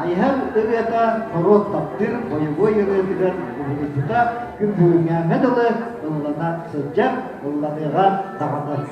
Ayhal ırıta korot taptır boy ırıtıdan buğulucuda gün boyunca medalı ıllana sıcak ıllanığa dağınır.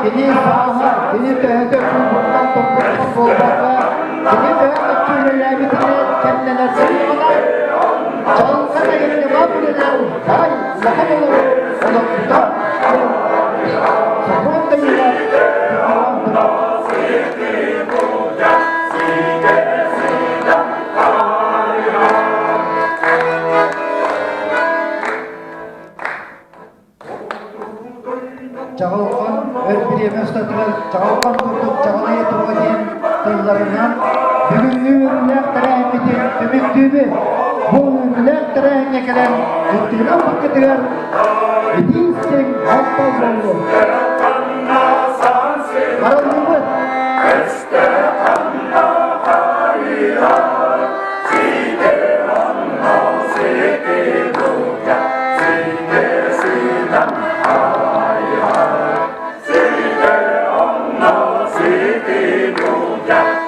Kini saha, kini tehete kumburdan topluluk olmakla, kini tehete türlüler bitirip kendine sığıyorlar. Çalsana yeni vapurlar, hay, lahan olur, onu tutar. Sabun da yine, Çağalkan, bir yemestatılar, çağalkan kurduk, çağalaya turvacıyım kızlarından, bugün ürünler tereyimidi, tümüktüğümü, bu ürünler tereyimine gelen, ciddiğine vakıdılar, edinsin, halkta oldu. Karalımı, Yeah.